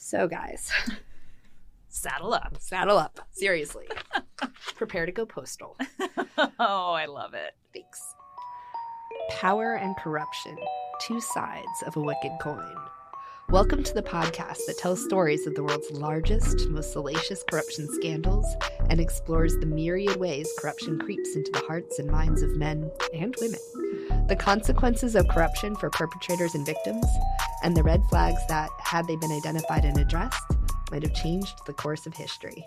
So, guys, Saddle up. saddle up. Seriously. Prepare to go postal. Oh, I love it. Thanks. Power and corruption, two sides of a wicked coin. Welcome to the podcast that tells stories of the world's largest, most salacious corruption scandals and explores the myriad ways corruption creeps into the hearts and minds of men and women, the consequences of corruption for perpetrators and victims, and the red flags that, had they been identified and addressed, might have changed the course of history.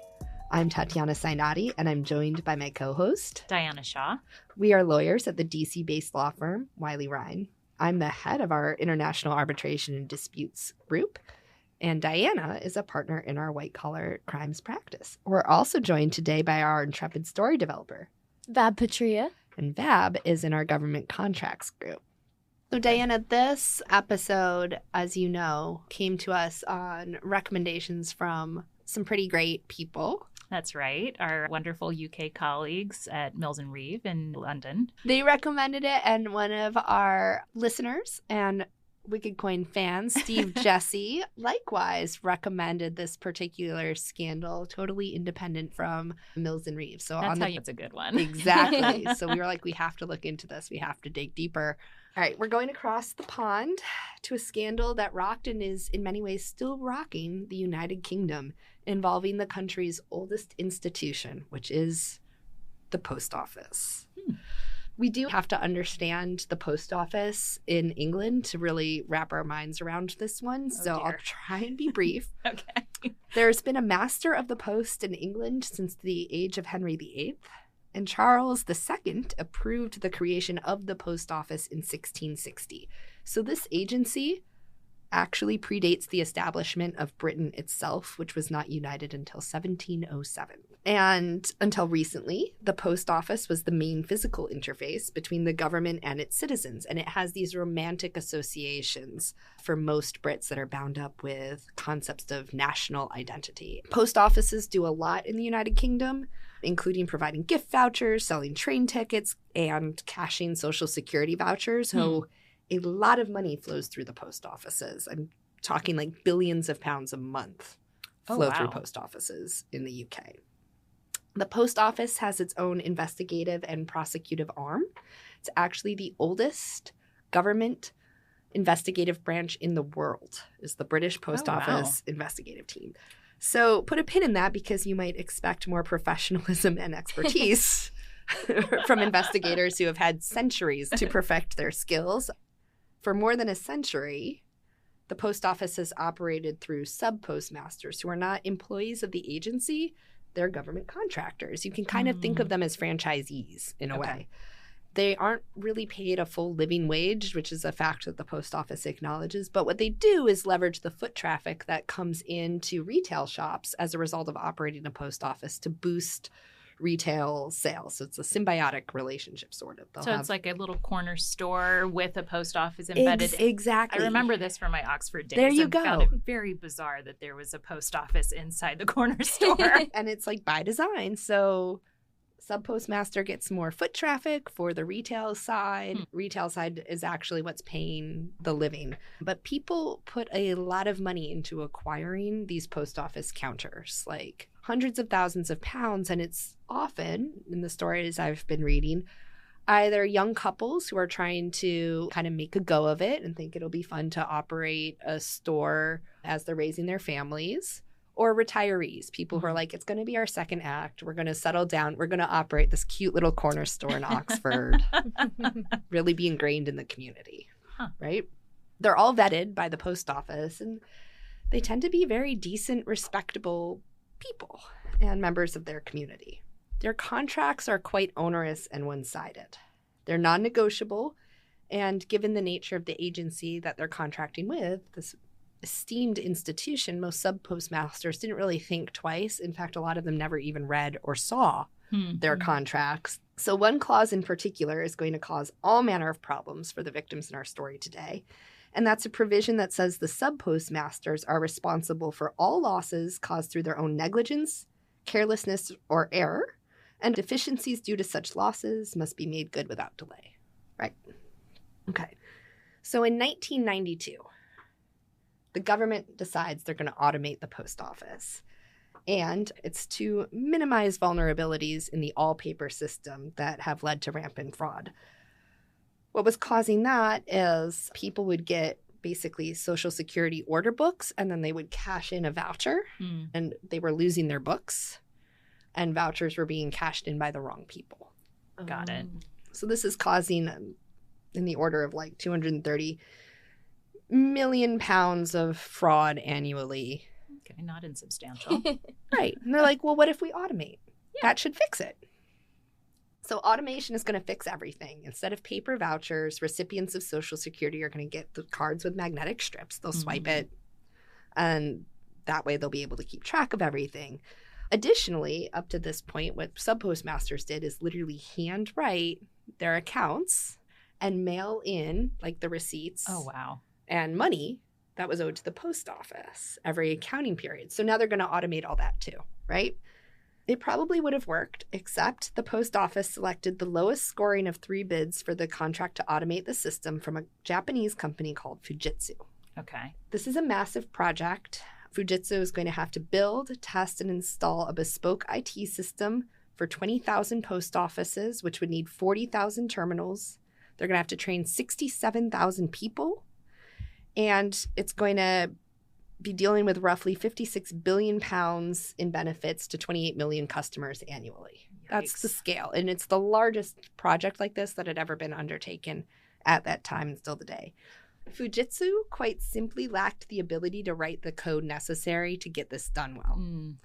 I'm Tatiana Sainati, and I'm joined by my co-host, Diana Shaw. We are lawyers at the DC-based law firm, Wiley Ryan. I'm the head of our International Arbitration and Disputes group, and Diana is a partner in our white-collar crimes practice. We're also joined today by our intrepid story developer, Vab Patria. and Vab is in our government contracts group. So Diana, this episode, as you know, came to us on recommendations from some pretty great people. That's right. Our wonderful UK colleagues at Mills and Reeve in London. They recommended it, and one of our listeners and Wicked Coin fans, Steve Jesse, likewise recommended this particular scandal, totally independent from Mills and Reeve. So That's how it's a good one. Exactly. So we were like, we have to look into this. We have to dig deeper. All right, we're going across the pond to a scandal that rocked and is in many ways still rocking the United Kingdom, involving the country's oldest institution, which is the post office. We do have to understand the post office in England to really wrap our minds around this one. So I'll try and be brief. Okay. There's been a master of the post in England since the age of Henry VIII. And Charles II approved the creation of the post office in 1660. So this agency actually predates the establishment of Britain itself, which was not united until 1707. And until recently, the post office was the main physical interface between the government and its citizens. And it has these romantic associations for most Brits that are bound up with concepts of national identity. Post offices do a lot in the United Kingdom, including providing gift vouchers, selling train tickets, and cashing Social Security vouchers. So a lot of money flows through the post offices. I'm talking like billions of pounds a month flow through post offices in the UK. The post office has its own investigative and prosecutive arm. It's actually the oldest government investigative branch in the world, is the British Post Office investigative team. So put a pin in that because you might expect more professionalism and expertise from investigators who have had centuries to perfect their skills. For more than a century, the post office has operated through subpostmasters who are not employees of the agency. They're government contractors. You can kind of think of them as franchisees in a way. They aren't really paid a full living wage, which is a fact that the post office acknowledges. But what they do is leverage the foot traffic that comes into retail shops as a result of operating a post office to boost retail sales. So it's a symbiotic relationship, sort of. It's like a little corner store with a post office embedded. Exactly. I remember this from my Oxford days. There you and go. Found it very bizarre that there was a post office inside the corner store. And it's like by design. So subpostmaster gets more foot traffic for the retail side. Retail side is actually what's paying the living. But people put a lot of money into acquiring these post office counters, like hundreds of thousands of pounds. And it's often, in the stories I've been reading, either young couples who are trying to kind of make a go of it and think it'll be fun to operate a store as they're raising their families, or retirees, people who are like, it's going to be our second act. We're going to settle down. We're going to operate this cute little corner store in Oxford, really be ingrained in the community, right? They're all vetted by the post office, and they tend to be very decent, respectable people and members of their community. Their contracts are quite onerous and one-sided. They're non-negotiable, and given the nature of the agency that they're contracting with, this esteemed institution, most subpostmasters didn't really think twice. In fact, a lot of them never even read or saw their contracts. So one clause in particular is going to cause all manner of problems for the victims in our story today. And that's a provision that says the subpostmasters are responsible for all losses caused through their own negligence, carelessness, or error, and deficiencies due to such losses must be made good without delay. Right. Okay. So in 1992, the government decides they're going to automate the post office. And it's to minimize vulnerabilities in the all-paper system that have led to rampant fraud. What was causing that is people would get basically Social Security order books, and then they would cash in a voucher, and they were losing their books, and vouchers were being cashed in by the wrong people. Got it. So this is causing in the order of like 230 million pounds of fraud annually. Okay, not insubstantial. Right. And they're like, well, what if we automate? Yeah. That should fix it. So automation is going to fix everything. Instead of paper vouchers, recipients of Social Security are going to get the cards with magnetic strips. They'll swipe it, and that way they'll be able to keep track of everything. Additionally, up to this point, what subpostmasters did is literally handwrite their accounts and mail in like the receipts and money that was owed to the post office every accounting period. So now they're going to automate all that too, right? It probably would have worked, except the post office selected the lowest scoring of 3 bids for the contract to automate the system from a Japanese company called Fujitsu. Okay. This is a massive project. Fujitsu is going to have to build, test, and install a bespoke IT system for 20,000 post offices, which would need 40,000 terminals. They're going to have to train 67,000 people. And it's going to be dealing with roughly 56 billion pounds in benefits to 28 million customers annually. Yikes. That's the scale. And it's the largest project like this that had ever been undertaken at that time and still today. Fujitsu quite simply lacked the ability to write the code necessary to get this done well.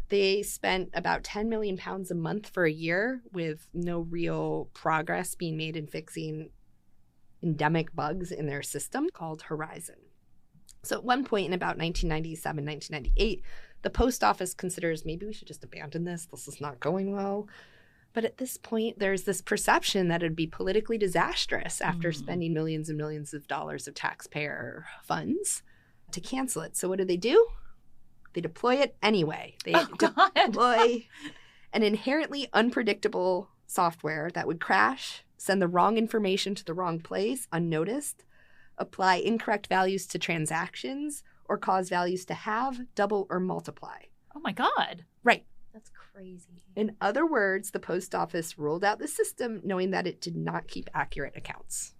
They spent about 10 million pounds a month for a year with no real progress being made in fixing endemic bugs in their system called Horizon. So at one point in about 1997, 1998, the post office considers maybe we should just abandon this. This is not going well. But at this point, there's this perception that it'd be politically disastrous after spending millions and millions of dollars of taxpayer funds to cancel it. So what do? They deploy it anyway. They deploy an inherently unpredictable software that would crash, send the wrong information to the wrong place unnoticed, apply incorrect values to transactions, or cause values to halve, double, or multiply. Oh my God. Right. That's crazy. In other words, the post office rolled out the system knowing that it did not keep accurate accounts.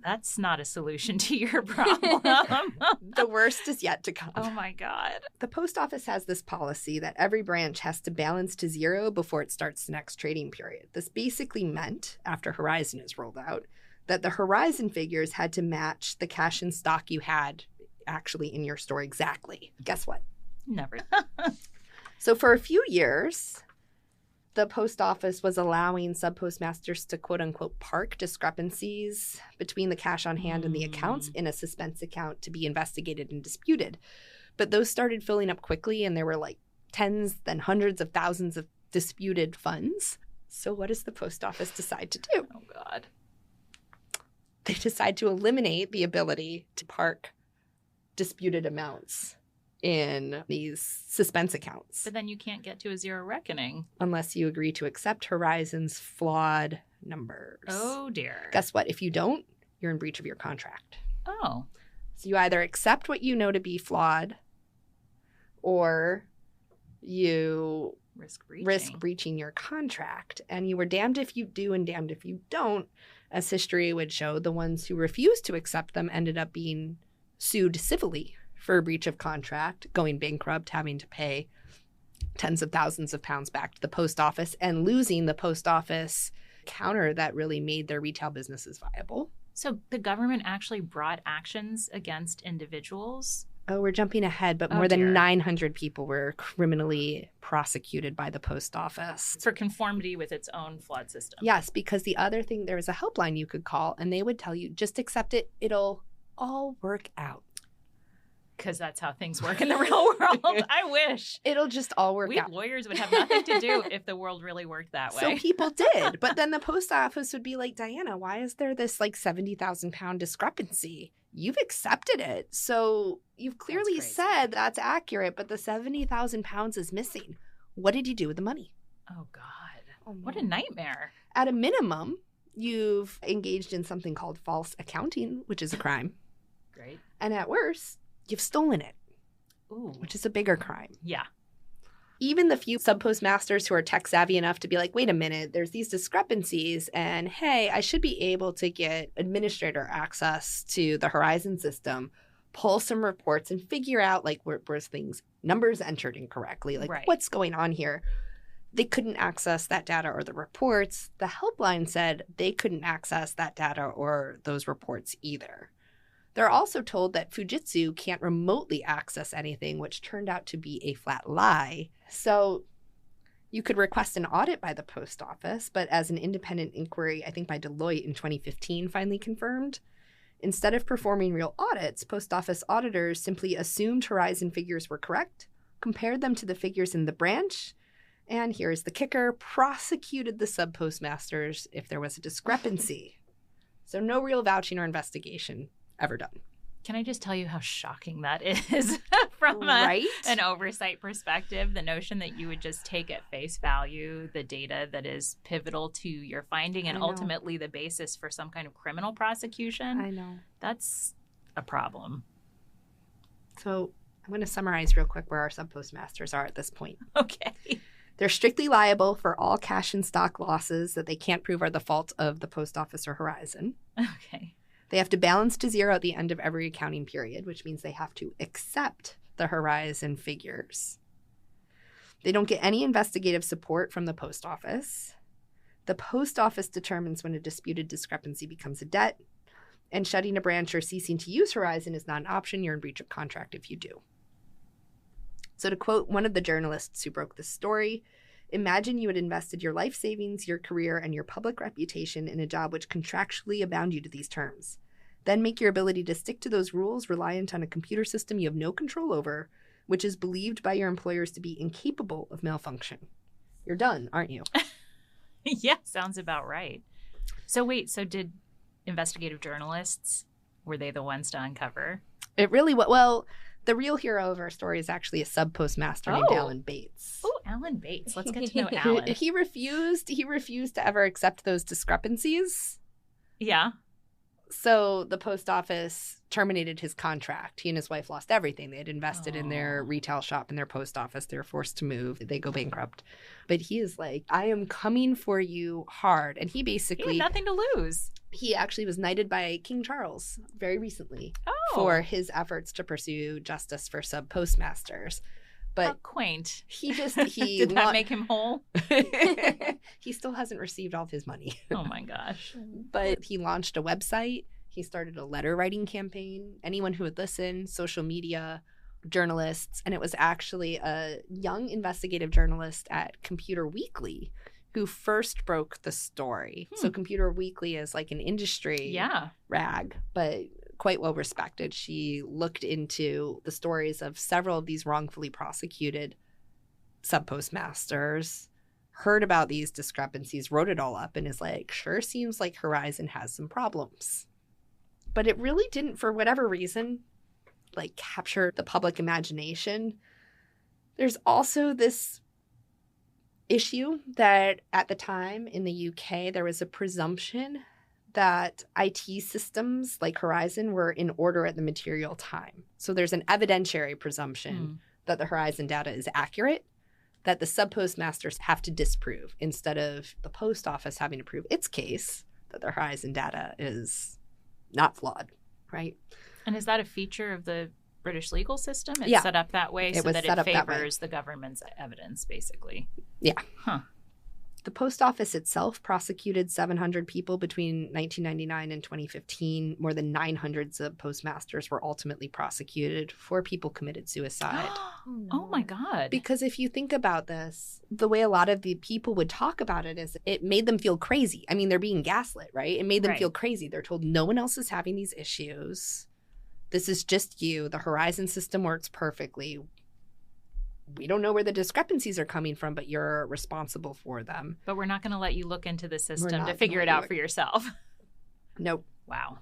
That's not a solution to your problem. The worst is yet to come. Oh my God. The post office has this policy that every branch has to balance to zero before it starts the next trading period. This basically meant, after Horizon is rolled out, that the Horizon figures had to match the cash in stock you had actually in your store exactly. Guess what? Never. So for a few years, the post office was allowing subpostmasters to quote unquote park discrepancies between the cash on hand and the accounts in a suspense account to be investigated and disputed. But those started filling up quickly, and there were like tens, then hundreds of thousands of disputed funds. So what does the post office decide to do? Oh God. They decide to eliminate the ability to park disputed amounts in these suspense accounts. But then you can't get to a zero reckoning. Unless you agree to accept Horizon's flawed numbers. Oh dear. Guess what? If you don't, you're in breach of your contract. Oh. So you either accept what you know to be flawed, or you risk breaching your contract. And you were damned if you do and damned if you don't. As history would show, the ones who refused to accept them ended up being sued civilly for a breach of contract, going bankrupt, having to pay tens of thousands of pounds back to the post office, and losing the post office counter that really made their retail businesses viable. So the government actually brought actions against individuals? Oh, we're jumping ahead, but more than 900 people were criminally prosecuted by the post office. For conformity with its own flawed system. Yes, because the other thing, there was a helpline you could call, and they would tell you, just accept it. It'll all work out. Because that's how things work in the real world. I wish. It'll just all work out. We lawyers would have nothing to do if the world really worked that way. So people did. But then the post office would be like, Diana, why is there this like 70,000 pound discrepancy? You've accepted it. So you've clearly said that's accurate, but the 70,000 pounds is missing. What did you do with the money? Oh, God. What a nightmare. At a minimum, you've engaged in something called false accounting, which is a crime. Great. And at worst, you've stolen it, Ooh. which is a bigger crime. Yeah. Even the few subpostmasters who are tech savvy enough to be like, wait a minute, there's these discrepancies, and hey, I should be able to get administrator access to the Horizon system, pull some reports and figure out like where's things, numbers entered incorrectly, like Right. what's going on here. They couldn't access that data or the reports. The helpline said they couldn't access that data or those reports either. They're also told that Fujitsu can't remotely access anything, which turned out to be a flat lie. So you could request an audit by the post office, but as an independent inquiry, I think by Deloitte in 2015 finally confirmed, instead of performing real audits, post office auditors simply assumed Horizon figures were correct, compared them to the figures in the branch, and here's the kicker, prosecuted the subpostmasters if there was a discrepancy. So no real vouching or investigation ever done. Can I just tell you how shocking that is from Right? an oversight perspective? The notion that you would just take at face value the data that is pivotal to your finding and I know. ultimately the basis for some kind of criminal prosecution. I know. That's a problem. So I'm going to summarize real quick where our subpostmasters are at this point. Okay. They're strictly liable for all cash and stock losses that they can't prove are the fault of the post office or Horizon. Okay. They have to balance to zero at the end of every accounting period, which means they have to accept the Horizon figures. They don't get any investigative support from the post office. The post office determines when a disputed discrepancy becomes a debt, and shutting a branch or ceasing to use Horizon is not an option. You're in breach of contract if you do. So to quote one of the journalists who broke this story, imagine you had invested your life savings, your career, and your public reputation in a job which contractually bound you to these terms. Then make your ability to stick to those rules reliant on a computer system you have no control over, which is believed by your employers to be incapable of malfunction. You're done, aren't you? Yeah, sounds about right. So wait, so did investigative journalists, were they the ones to uncover? It really, well, the real hero of our story is actually a subpostmaster named Oh. Alan Bates. Oh, Alan Bates. Let's get to know Alan. He refused to ever accept those discrepancies. Yeah. So the post office terminated his contract. He and his wife lost everything. They had invested in their Oh. retail shop and their post office. They were forced to move. They go bankrupt. But he is like, I am coming for you hard. And he He basically, had nothing to lose. he actually was knighted by King Charles very recently Oh. for his efforts to pursue justice for sub-postmasters. How But quaint. he Did that make him whole? he still hasn't received all of his money. Oh my gosh. But he launched a website. He started a letter writing campaign. Anyone who would listen, social media, journalists. And it was actually a young investigative journalist at Computer Weekly who first broke the story. So Computer Weekly is like an industry Yeah. rag, but quite well respected. She looked into the stories of several of these wrongfully prosecuted subpostmasters, heard about these discrepancies, wrote it all up, and is like, sure seems like Horizon has some problems. But it really didn't, for whatever reason, like capture the public imagination. There's also this issue that at the time in the UK, there was a presumption that IT systems like Horizon were in order at the material time. So there's an evidentiary presumption that the Horizon data is accurate, that the subpostmasters have to disprove instead of the post office having to prove its case that the Horizon data is not flawed, right? And is that a feature of the British legal system? It's Yeah. set up that way It so was that set it up that way. favors the government's evidence, basically. Yeah. Huh. The post office itself prosecuted 700 people between 1999 and 2015. More than 900 subpostmasters were ultimately prosecuted. 4 people committed suicide. Oh my God. Because if you think about this, the way a lot of the people would talk about it is it made them feel crazy. I mean, they're being gaslit, right? It made them Right. feel crazy. They're told no one else is having these issues. This is just you. The Horizon system works perfectly. We don't know where the discrepancies are coming from, but you're responsible for them. But we're not going to let you look into the system not to gonna figure let it you out look. for yourself. Nope. Wow.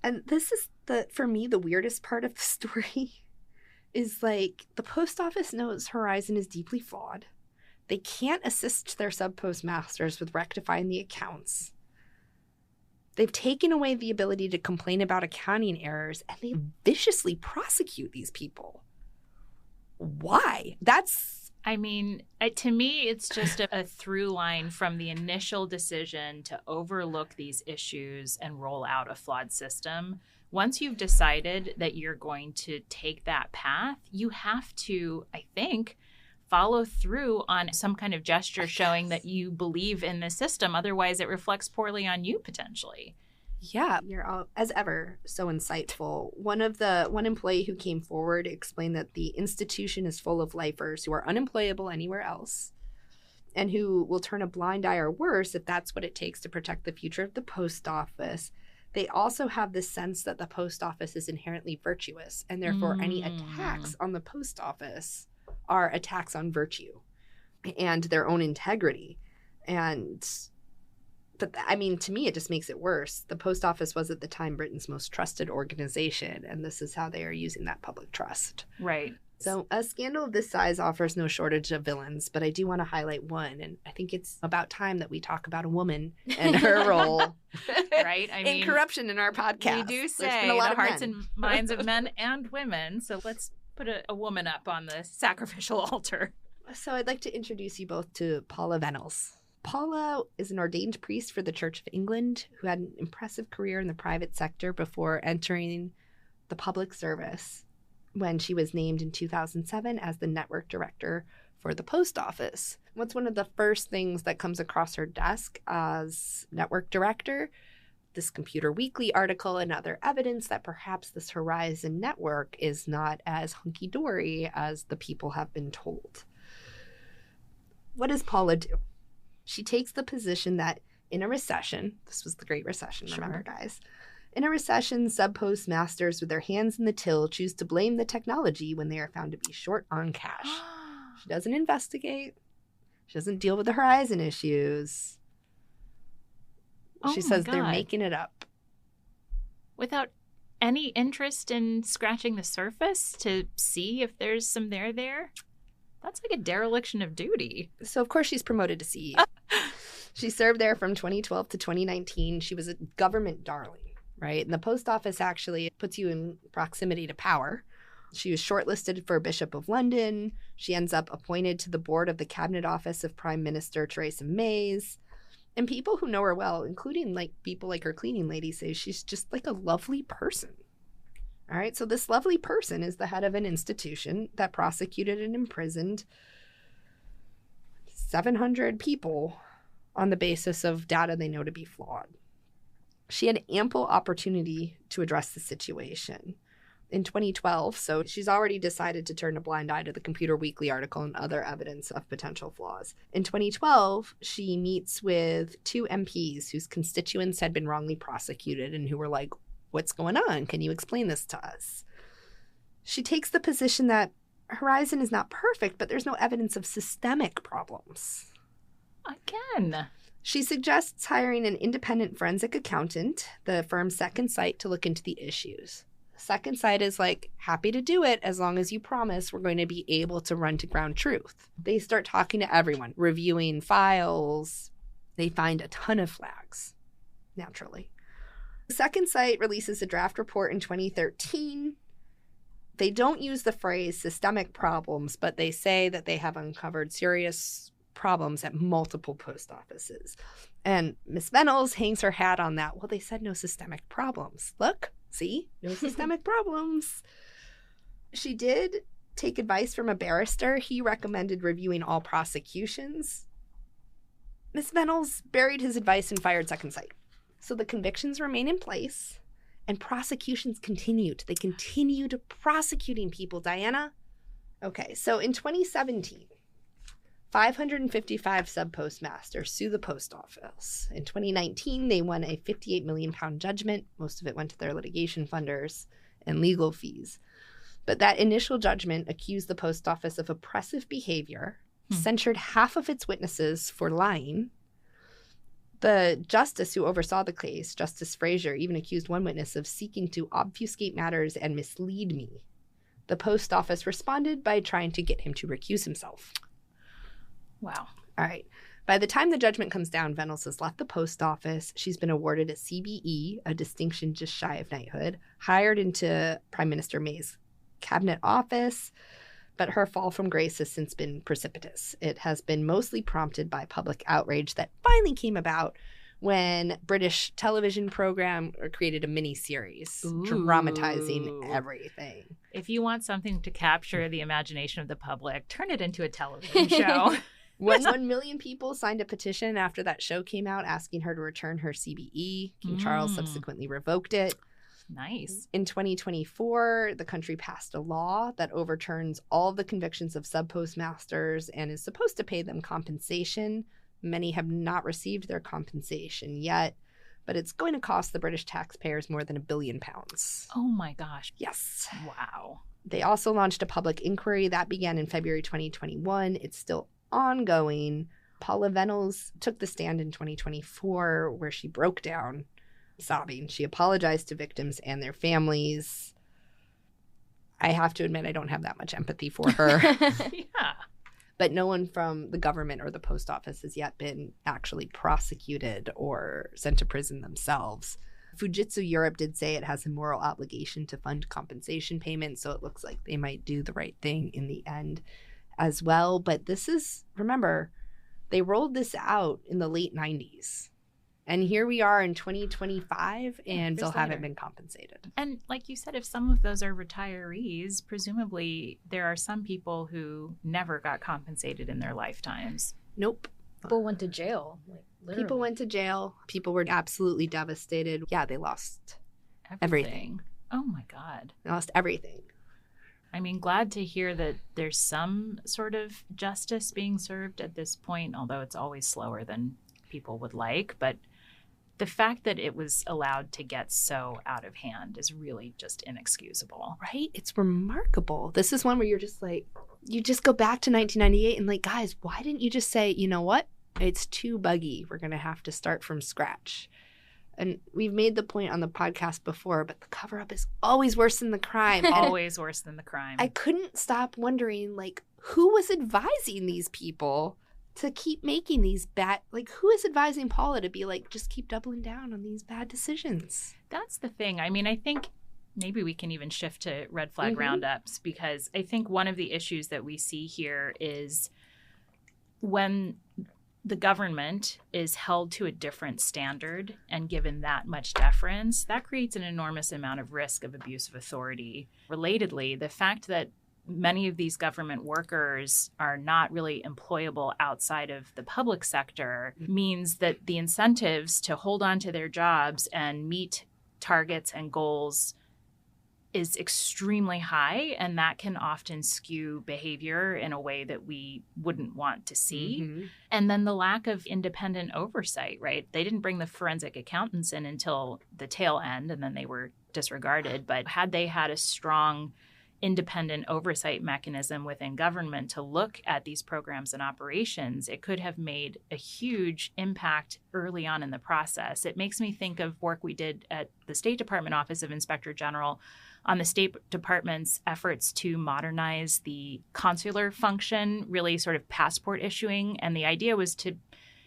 And this is for me, the weirdest part of the story is like the post office knows Horizon is deeply flawed. They can't assist their subpostmasters with rectifying the accounts. They've taken away the ability to complain about accounting errors, and they viciously prosecute these people. Why? I mean, to me, it's just a through line from the initial decision to overlook these issues and roll out a flawed system. Once you've decided that you're going to take that path, you have to, I think, follow through on some kind of gesture showing that you believe in the system. Otherwise, it reflects poorly on you potentially. Yeah, you're all, as ever, so insightful. One employee who came forward explained that the institution is full of lifers who are unemployable anywhere else and who will turn a blind eye or worse if that's what it takes to protect the future of the post office. They also have this sense that the post office is inherently virtuous, and therefore any attacks on the post office are attacks on virtue and their own integrity. But I mean, to me, it just makes it worse. The post office was at the time Britain's most trusted organization, and this is how they are using that public trust. Right. So a scandal of this size offers no shortage of villains, but I do want to highlight one, and I think it's about time that we talk about a woman and her role right? I mean, in corruption in our podcast. We do say the hearts and minds of men and women, so let's put a woman up on the sacrificial altar. So I'd like to introduce you both to Paula Venables. Paula is an ordained priest for the Church of England who had an impressive career in the private sector before entering the public service when she was named in 2007 as the network director for the post office. What's one of the first things that comes across her desk as network director? This Computer Weekly article and other evidence that perhaps this Horizon network is not as hunky-dory as the people have been told. What does Paula do? She takes the position that in a recession, this was the Great Recession, remember, guys? In a recession, subpostmasters with their hands in the till choose to blame the technology when they are found to be short on cash. She doesn't investigate. She doesn't deal with the Horizon issues. She says they're making it up. Without any interest in scratching the surface to see if there's some there? That's like a dereliction of duty. So, of course, she's promoted to CEO. She served there from 2012 to 2019. She was a government darling, right? And the post office actually puts you in proximity to power. She was shortlisted for Bishop of London. She ends up appointed to the board of the Cabinet Office of Prime Minister Theresa May. And people who know her well, including people like her cleaning lady, say she's just like a lovely person. All right, so this lovely person is the head of an institution that prosecuted and imprisoned 700 people on the basis of data they know to be flawed. She had ample opportunity to address the situation. In 2012, so she's already decided to turn a blind eye to the Computer Weekly article and other evidence of potential flaws. In 2012, she meets with two MPs whose constituents had been wrongly prosecuted and who were like, what's going on? Can you explain this to us? She takes the position that Horizon is not perfect, but there's no evidence of systemic problems. Again. She suggests hiring an independent forensic accountant, the firm Second Sight, to look into the issues. Second Sight is like, happy to do it as long as you promise we're going to be able to run to ground truth. They start talking to everyone, reviewing files. They find a ton of flags, naturally. Second Sight releases a draft report in 2013. They don't use the phrase systemic problems, but they say that they have uncovered serious problems at multiple post offices. And Miss Venables hangs her hat on that. Well, they said no systemic problems. Look, see? No systemic problems. She did take advice from a barrister. He recommended reviewing all prosecutions. Miss Venables buried his advice and fired Second Sight. So the convictions remain in place, and prosecutions continued. They continued prosecuting people, Diana. Okay, so in 2017, 555 subpostmasters sue the post office. In 2019, they won a £58 million judgment. Most of it went to their litigation funders and legal fees. But that initial judgment accused the post office of oppressive behavior, censured half of its witnesses for lying. The justice who oversaw the case, Justice Fraser, even accused one witness of seeking to obfuscate matters and mislead me. The post office responded by trying to get him to recuse himself. Wow. All right. By the time the judgment comes down, Venables has left the post office. She's been awarded a CBE, a distinction just shy of knighthood, hired into Prime Minister May's cabinet office, but her fall from grace has since been precipitous. It has been mostly prompted by public outrage that finally came about when British television program created a mini-series dramatizing everything. If you want something to capture the imagination of the public, turn it into a television show. 1 million people signed a petition after that show came out asking her to return her CBE. King Charles subsequently revoked it. Nice. In 2024, the country passed a law that overturns all the convictions of subpostmasters and is supposed to pay them compensation. Many have not received their compensation yet, but it's going to cost the British taxpayers more than £1 billion. Oh my gosh. Yes. Wow. They also launched a public inquiry that began in February 2021. It's still ongoing. Paula Venables took the stand in 2024 where she broke down sobbing. She apologized to victims and their families. I have to admit I don't have that much empathy for her. Yeah. But no one from the government or the post office has yet been actually prosecuted or sent to prison themselves. Fujitsu Europe did say it has a moral obligation to fund compensation payments, so it looks like they might do the right thing in the end as well. But this is, remember, they rolled this out in the late 90s. And here we are in 2025 and still haven't been compensated. And like you said, if some of those are retirees, presumably there are some people who never got compensated in their lifetimes. Nope. People went to jail. Like, literally. People went to jail. People were absolutely devastated. Yeah, they lost everything. Oh my God. They lost everything. I mean, glad to hear that there's some sort of justice being served at this point, although it's always slower than people would like. But the fact that it was allowed to get so out of hand is really just inexcusable. Right? It's remarkable. This is one where you're just like, you just go back to 1998 and like, guys, why didn't you just say, you know what? It's too buggy. We're going to have to start from scratch. And we've made the point on the podcast before, but the cover-up is always worse than the crime. Always worse than the crime. I couldn't stop wondering, like, who was advising these people to keep making these bad, like, who is advising Paula to be like, just keep doubling down on these bad decisions? That's the thing. I mean, I think maybe we can even shift to red flag roundups, because I think one of the issues that we see here is when the government is held to a different standard and given that much deference, that creates an enormous amount of risk of abuse of authority. Relatedly, the fact that many of these government workers are not really employable outside of the public sector means that the incentives to hold on to their jobs and meet targets and goals is extremely high, and that can often skew behavior in a way that we wouldn't want to see. And then the lack of independent oversight, right? They didn't bring the forensic accountants in until the tail end, and then they were disregarded. But had they had a strong independent oversight mechanism within government to look at these programs and operations, it could have made a huge impact early on in the process. It makes me think of work we did at the State Department Office of Inspector General on the State Department's efforts to modernize the consular function, really sort of passport issuing. And the idea was to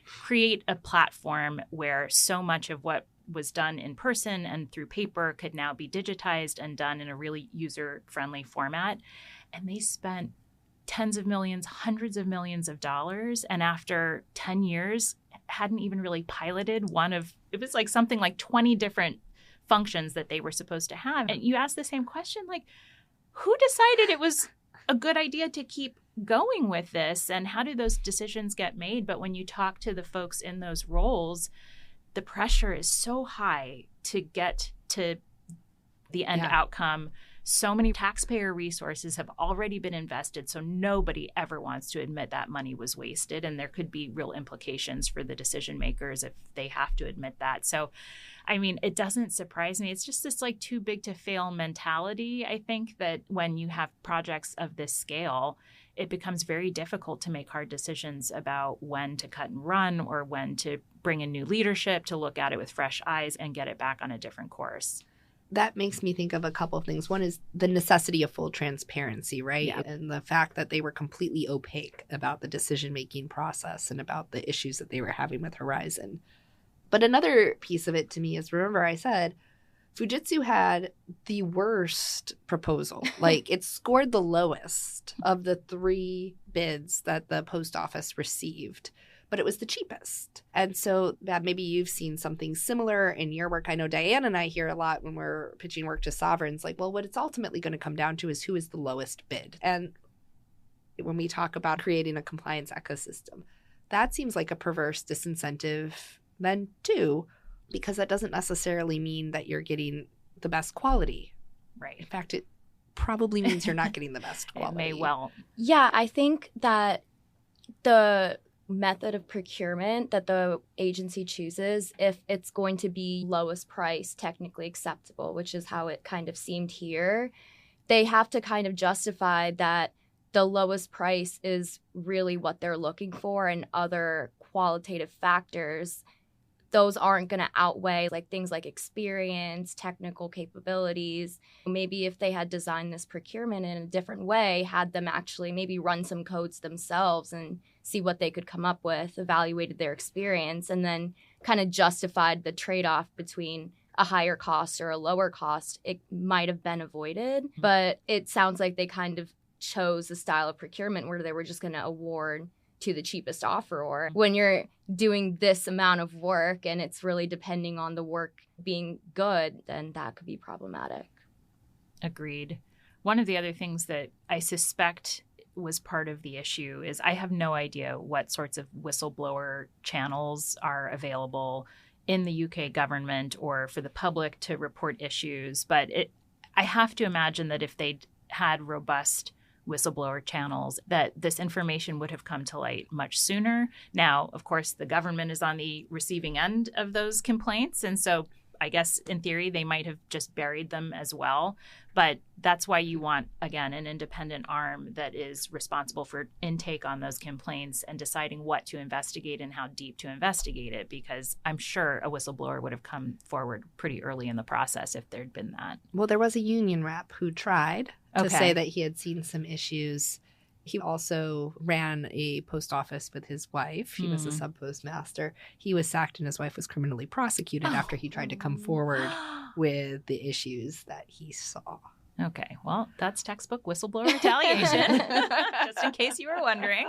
create a platform where so much of what was done in person and through paper could now be digitized and done in a really user-friendly format. And they spent tens of millions, hundreds of millions of dollars. And after 10 years, hadn't even really piloted one of, it was like something like 20 different functions that they were supposed to have. And you ask the same question, like, who decided it was a good idea to keep going with this? And how do those decisions get made? But when you talk to the folks in those roles, the pressure is so high to get to the end outcome. So many taxpayer resources have already been invested, so nobody ever wants to admit that money was wasted. And there could be real implications for the decision makers if they have to admit that. So, I mean, it doesn't surprise me. It's just this like too big to fail mentality. I think that when you have projects of this scale, it becomes very difficult to make hard decisions about when to cut and run or when to bring in new leadership to look at it with fresh eyes and get it back on a different course. That makes me think of a couple of things. One is the necessity of full transparency, right? Yeah. And the fact that they were completely opaque about the decision-making process and about the issues that they were having with Horizon. But another piece of it to me is, remember I said, Fujitsu had the worst proposal. Like, it scored the lowest of the 3 bids that the post office received, but it was the cheapest. And so maybe you've seen something similar in your work. I know Diane and I hear a lot when we're pitching work to sovereigns, like, well, what it's ultimately going to come down to is who is the lowest bid. And when we talk about creating a compliance ecosystem, that seems like a perverse disincentive then too, because that doesn't necessarily mean that you're getting the best quality. Right. In fact, it probably means you're not getting the best quality. It may well. Yeah, I think that the method of procurement that the agency chooses, if it's going to be lowest price technically acceptable, which is how it kind of seemed here, they have to kind of justify that the lowest price is really what they're looking for, and other qualitative factors, those aren't going to outweigh like things like experience, technical capabilities. Maybe if they had designed this procurement in a different way, had them actually maybe run some codes themselves and see what they could come up with, evaluated their experience, and then kind of justified the trade-off between a higher cost or a lower cost, it might have been avoided. But it sounds like they kind of chose a style of procurement where they were just going to award to the cheapest offeror. When you're doing this amount of work and it's really depending on the work being good, then that could be problematic. Agreed. One of the other things that I suspect was part of the issue is I have no idea what sorts of whistleblower channels are available in the UK government or for the public to report issues. But I have to imagine that if they'd had robust whistleblower channels, that this information would have come to light much sooner. Now, of course, the government is on the receiving end of those complaints. And so I guess in theory, they might have just buried them as well. But that's why you want, again, an independent arm that is responsible for intake on those complaints and deciding what to investigate and how deep to investigate it, because I'm sure a whistleblower would have come forward pretty early in the process if there'd been that. Well, there was a union rep who tried to say that he had seen some issues. He also ran a post office with his wife. He was a subpostmaster. He was sacked and his wife was criminally prosecuted after he tried to come forward with the issues that he saw. Okay, well, that's textbook whistleblower retaliation, just in case you were wondering.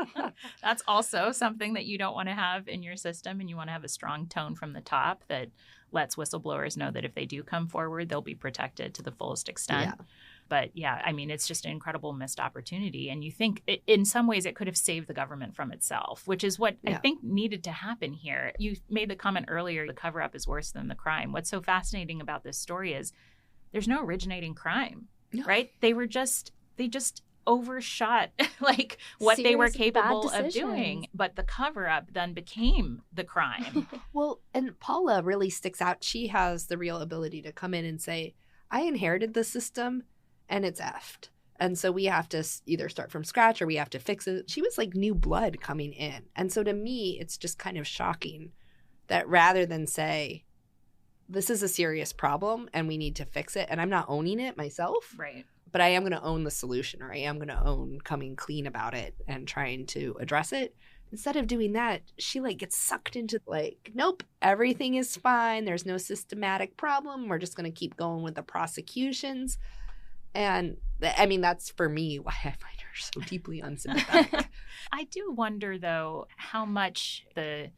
That's also something that you don't want to have in your system, and you want to have a strong tone from the top that lets whistleblowers know that if they do come forward, they'll be protected to the fullest extent. Yeah. But yeah, I mean, it's just an incredible missed opportunity. And you think in some ways it could have saved the government from itself, which is what I think needed to happen here. You made the comment earlier, the cover up is worse than the crime. What's so fascinating about this story is there's no originating crime, right? They just overshot like what they were capable of doing. But the cover up then became the crime. Well, and Paula really sticks out. She has the real ability to come in and say, I inherited the system and it's effed. And so we have to either start from scratch or we have to fix it. She was like new blood coming in. And so to me, it's just kind of shocking that rather than say, this is a serious problem and we need to fix it, and I'm not owning it myself. Right. But I am going to own the solution, or I am going to own coming clean about it and trying to address it. Instead of doing that, she like gets sucked into like, nope, everything is fine. There's no systematic problem. We're just going to keep going with the prosecutions. And I mean, that's for me why I find her so deeply unsympathetic. I do wonder, though, how much the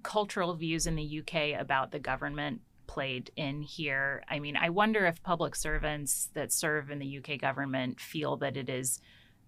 cultural views in the UK about the government played in here. I mean, I wonder if public servants that serve in the UK government feel that it is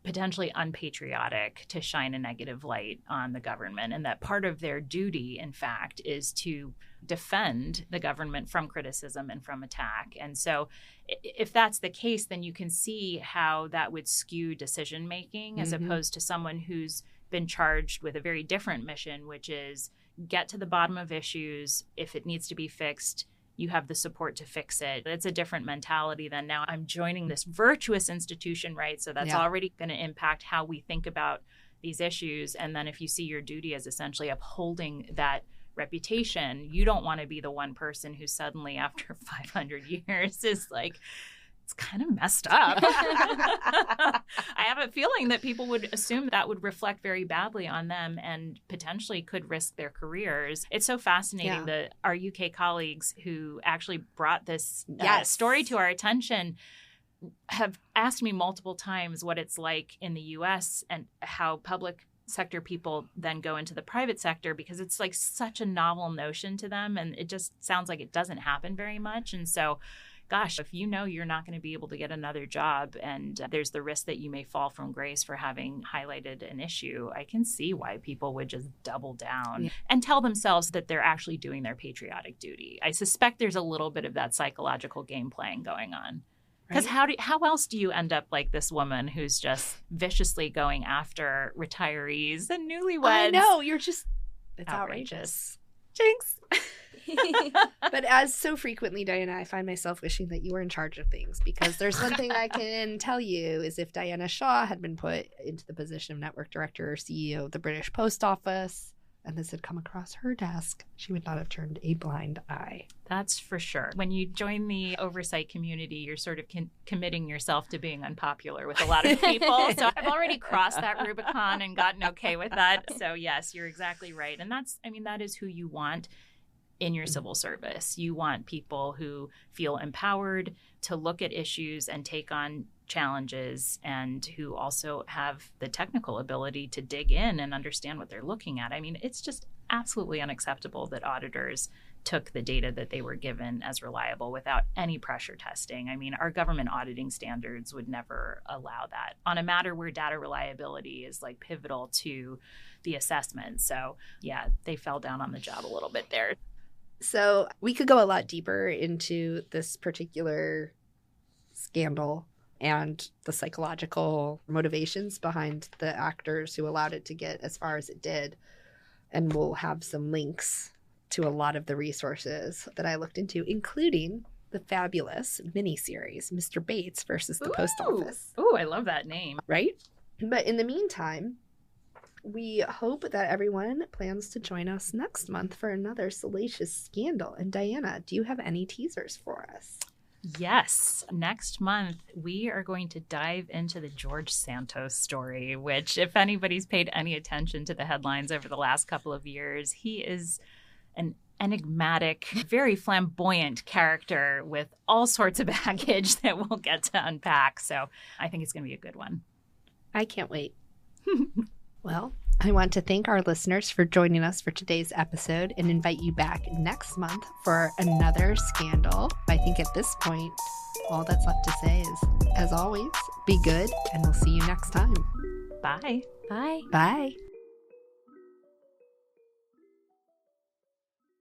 potentially unpatriotic to shine a negative light on the government, and that part of their duty, in fact, is to defend the government from criticism and from attack. And so if that's the case, then you can see how that would skew decision making as opposed to someone who's been charged with a very different mission, which is get to the bottom of issues. If it needs to be fixed, you have the support to fix it. It's a different mentality than now I'm joining this virtuous institution, right? So that's already going to impact how we think about these issues. And then if you see your duty as essentially upholding that reputation. You don't want to be the one person who suddenly, after 500 years, is like, it's kind of messed up. I have a feeling that people would assume that would reflect very badly on them and potentially could risk their careers. It's so fascinating that our UK colleagues who actually brought this story to our attention have asked me multiple times what it's like in the US and how public sector people then go into the private sector, because it's like such a novel notion to them, and it just sounds like it doesn't happen very much. And so, gosh, if you know you're not going to be able to get another job and there's the risk that you may fall from grace for having highlighted an issue, I can see why people would just double down and tell themselves that they're actually doing their patriotic duty. I suspect there's a little bit of that psychological game playing going on. Because how else do you end up like this woman who's just viciously going after retirees and newlyweds? I know, it's outrageous. Jinx. But as so frequently, Diana, I find myself wishing that you were in charge of things, because there's one thing I can tell you is if Diana Shaw had been put into the position of network director or CEO of the British Post Office, and this had come across her desk, she would not have turned a blind eye. That's for sure. When you join the oversight community, you're sort of committing yourself to being unpopular with a lot of people. So I've already crossed that Rubicon and gotten okay with that. So yes, you're exactly right. And that is who you want in your civil service. You want people who feel empowered to look at issues and take on challenges, and who also have the technical ability to dig in and understand what they're looking at. I mean, it's just absolutely unacceptable that auditors took the data that they were given as reliable without any pressure testing. I mean, our government auditing standards would never allow that on a matter where data reliability is like pivotal to the assessment. So yeah, they fell down on the job a little bit there. So we could go a lot deeper into this particular scandal and the psychological motivations behind the actors who allowed it to get as far as it did. And we'll have some links to a lot of the resources that I looked into, including the fabulous miniseries, Mr. Bates versus the Post Office. Ooh, I love that name. Right? But in the meantime, we hope that everyone plans to join us next month for another salacious scandal. And Diana, do you have any teasers for us? Yes. Next month, we are going to dive into the George Santos story, which, if anybody's paid any attention to the headlines over the last couple of years, he is an enigmatic, very flamboyant character with all sorts of baggage that we'll get to unpack. So I think it's going to be a good one. I can't wait. Well, I want to thank our listeners for joining us for today's episode and invite you back next month for another scandal. I think at this point, all that's left to say is, as always, be good, and we'll see you next time. Bye. Bye. Bye.